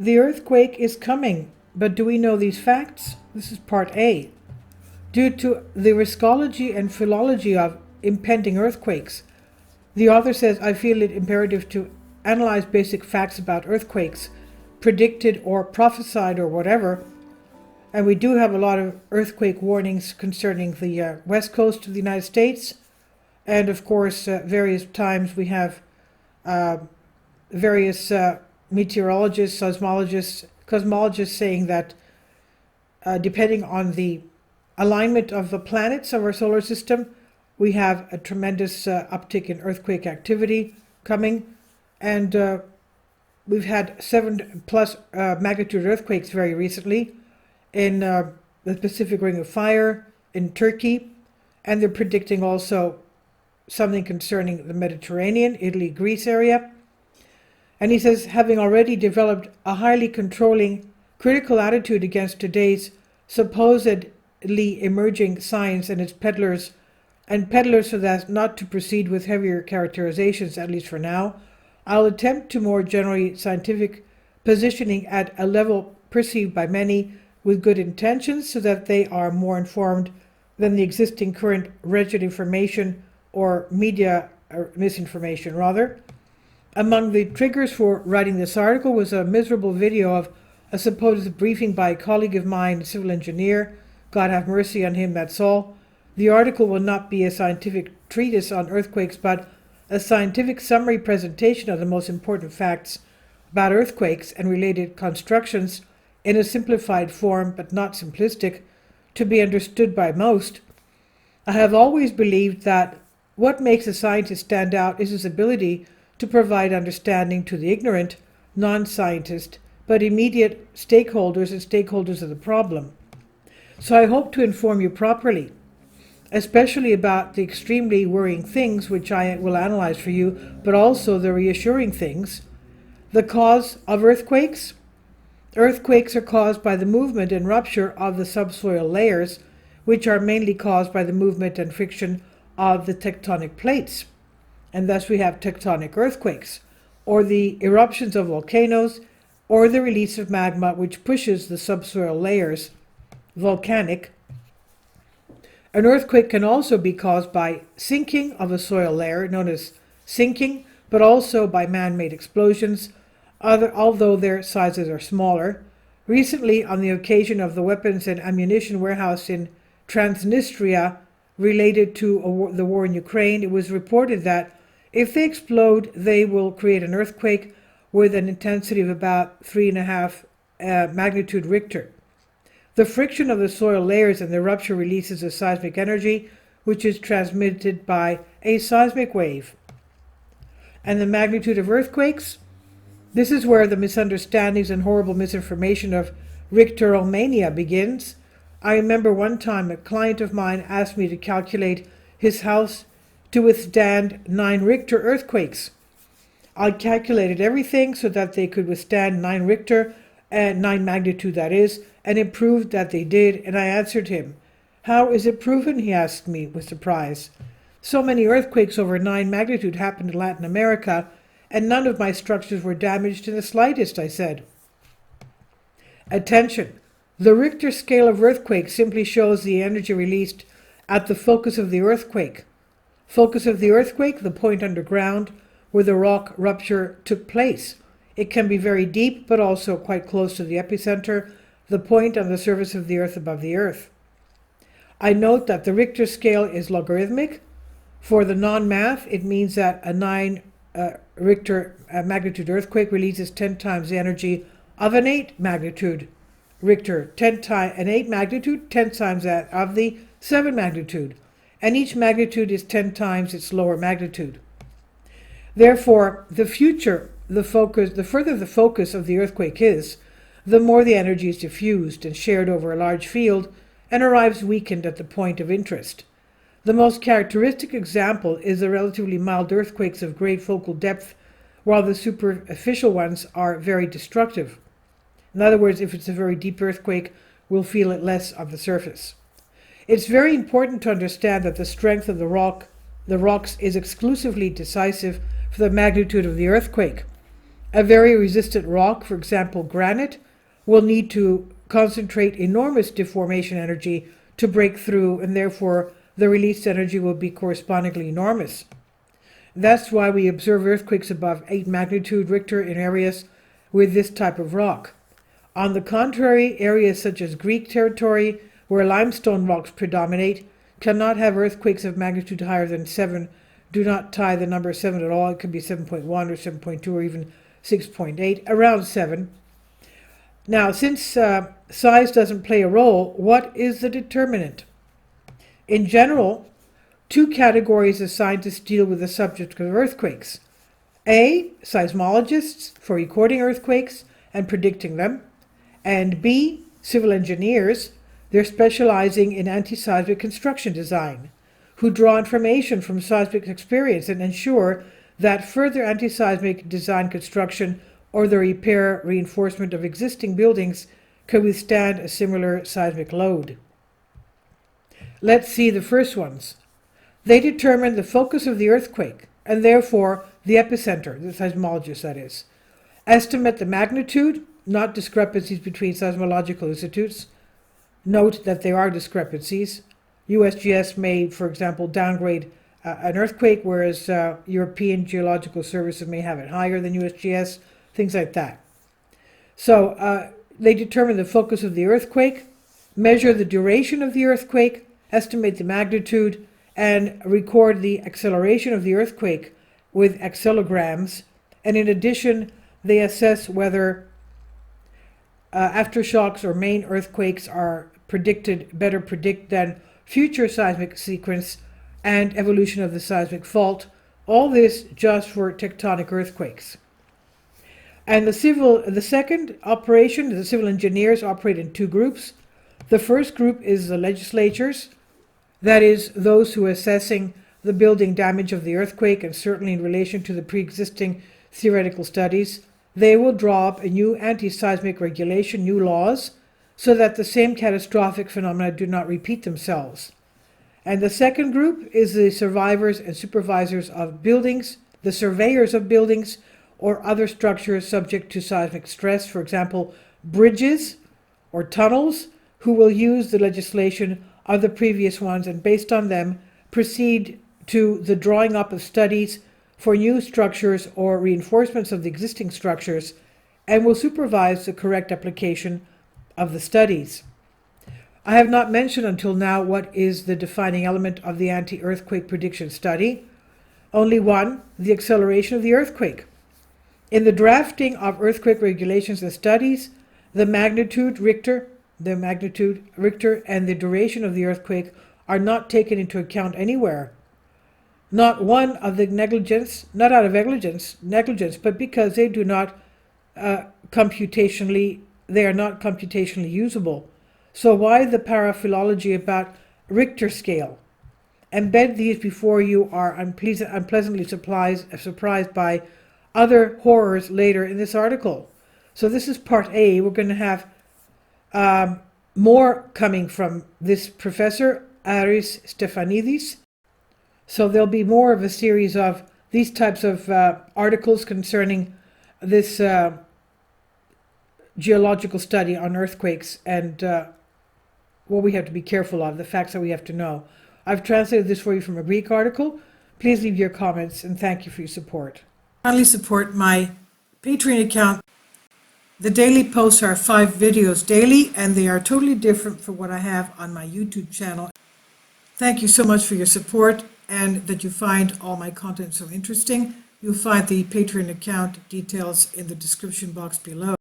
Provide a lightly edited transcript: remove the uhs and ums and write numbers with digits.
The earthquake is coming, but do we know these facts? This is part A. Due to the riskology and philology of impending earthquakes, the author says, I feel it imperative to analyze basic facts about earthquakes, predicted or prophesied or whatever. And we do have a lot of earthquake warnings concerning the west coast of the United States. And of course, various times we have various meteorologists, seismologists, cosmologists saying that depending on the alignment of the planets of our solar system, we have a tremendous uptick in earthquake activity coming. And we've had 7+ magnitude earthquakes very recently in the Pacific Ring of Fire, in Turkey, and they're predicting also something concerning the Mediterranean, Italy, Greece area. And he says, having already developed a highly controlling, critical attitude against today's supposedly emerging science and its peddlers so that not to proceed with heavier characterizations, at least for now, I'll attempt to more generally scientific positioning at a level perceived by many with good intentions so that they are more informed than the existing current wretched information or media or misinformation, rather. Among the triggers for writing this article was a miserable video of a supposed briefing by a colleague of mine, a civil engineer. God have mercy on him, that's all. The article will not be a scientific treatise on earthquakes, but a scientific summary presentation of the most important facts about earthquakes and related constructions in a simplified form, but not simplistic, to be understood by most. I have always believed that what makes a scientist stand out is his ability to provide understanding to the ignorant, non-scientist, but immediate stakeholders and stakeholders of the problem. So I hope to inform you properly, especially about the extremely worrying things which I will analyze for you, but also the reassuring things. The cause of earthquakes? Earthquakes are caused by the movement and rupture of the subsoil layers, which are mainly caused by the movement and friction of the tectonic plates. And thus we have tectonic earthquakes, or the eruptions of volcanoes, or the release of magma which pushes the subsoil layers, volcanic. An earthquake can also be caused by sinking of a soil layer, known as sinking, but also by man-made explosions, although their sizes are smaller. Recently, on the occasion of the weapons and ammunition warehouse in Transnistria related to the war in Ukraine, it was reported that if they explode, they will create an earthquake with an intensity of about 3.5 magnitude Richter. The friction of the soil layers and the rupture releases a seismic energy, which is transmitted by a seismic wave. And the magnitude of earthquakes? This is where the misunderstandings and horrible misinformation of Richteromania begins. I remember one time a client of mine asked me to calculate his house to withstand 9 Richter earthquakes. I calculated everything so that they could withstand 9 Richter, 9 magnitude that is, and it proved that they did, and I answered him. How is it proven? He asked me with surprise. So many earthquakes over 9 magnitude happened in Latin America, and none of my structures were damaged in the slightest, I said. Attention! The Richter scale of earthquakes simply shows the energy released at the focus of the earthquake. Focus of the earthquake, the point underground where the rock rupture took place. It can be very deep, but also quite close to the epicenter, the point on the surface of the earth above the earth. I note that the Richter scale is logarithmic. For the non-math, it means that a 9 Richter magnitude earthquake releases 10 times the energy of an 8 magnitude Richter, an 8 magnitude, 10 times that of the 7 magnitude, and each magnitude is 10 times its lower magnitude. Therefore, the further the focus of the earthquake is, the more the energy is diffused and shared over a large field and arrives weakened at the point of interest. The most characteristic example is the relatively mild earthquakes of great focal depth, while the superficial ones are very destructive. In other words, if it's a very deep earthquake, we'll feel it less on the surface. It's very important to understand that the strength of the rocks is exclusively decisive for the magnitude of the earthquake. A very resistant rock, for example granite, will need to concentrate enormous deformation energy to break through, and therefore the released energy will be correspondingly enormous. That's why we observe earthquakes above 8 magnitude Richter in areas with this type of rock. On the contrary, areas such as Greek territory, where limestone rocks predominate, cannot have earthquakes of magnitude higher than 7. Do not tie the number 7 at all. It could be 7.1 or 7.2 or even 6.8, around 7. Now, since size doesn't play a role, what is the determinant? In general, 2 categories of scientists deal with the subject of earthquakes. A, seismologists for recording earthquakes and predicting them, and B, civil engineers. They're specializing in anti-seismic construction design, who draw information from seismic experience and ensure that further anti-seismic design construction or the repair reinforcement of existing buildings can withstand a similar seismic load. Let's see the first ones. They determine the focus of the earthquake, and therefore the epicenter, the seismologist that is. Estimate the magnitude, not discrepancies between seismological institutes. Note that there are discrepancies. USGS may, for example, downgrade an earthquake, whereas European Geological Services may have it higher than USGS, things like that. So they determine the focus of the earthquake, measure the duration of the earthquake, estimate the magnitude, and record the acceleration of the earthquake with accelegrams. And in addition, they assess whether aftershocks or main earthquakes are better predict than future seismic sequence and evolution of the seismic fault. All this just for tectonic earthquakes. And the second operation, the civil engineers operate in 2 groups. The first group is the legislatures, that is, those who are assessing the building damage of the earthquake, and certainly in relation to the pre-existing theoretical studies. They will draw up a new anti-seismic regulation, new laws, so that the same catastrophic phenomena do not repeat themselves. And the second group is the survivors and supervisors of buildings, the surveyors of buildings or other structures subject to seismic stress, for example, bridges or tunnels, who will use the legislation of the previous ones and based on them proceed to the drawing up of studies for new structures or reinforcements of the existing structures, and will supervise the correct application of the studies. I have not mentioned until now what is the defining element of the anti-earthquake prediction study. Only one, the acceleration of the earthquake. In the drafting of earthquake regulations and studies, the magnitude Richter and the duration of the earthquake are not taken into account anywhere. Not one of the negligence, not out of negligence, but because they do not computationally usable. So why the paraphilology about Richter scale? Embed these before you are unpleasantly surprised by other horrors later in this article. So this is part A. We're going to have more coming from this professor, Aris Stefanidis. So there'll be more of a series of these types of articles concerning this geological study on earthquakes and what we have to be careful of, the facts that we have to know. I've translated this for you from a Greek article. Please leave your comments and thank you for your support. Finally, support my Patreon account. The daily posts are 5 videos daily, and they are totally different from what I have on my YouTube channel. Thank you so much for your support and that you find all my content so interesting. You'll find the Patreon account details in the description box below.